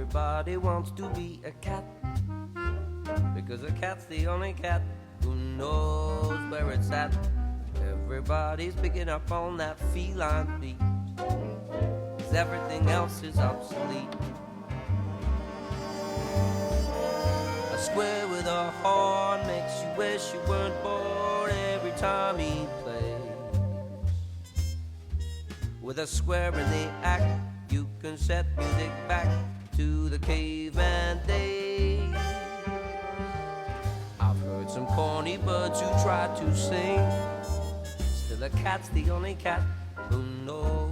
Everybody wants to be a cat, because a cat's the only cat who knows where it's at. Everybody's picking up on that feline beat, 'cause everything else is obsolete. A square with a horn makes you wish you weren't born every time he plays. With a square in the act, you can set music back to the caveman days. I've heard some corny birds who try to sing, still a cat's the only cat who knows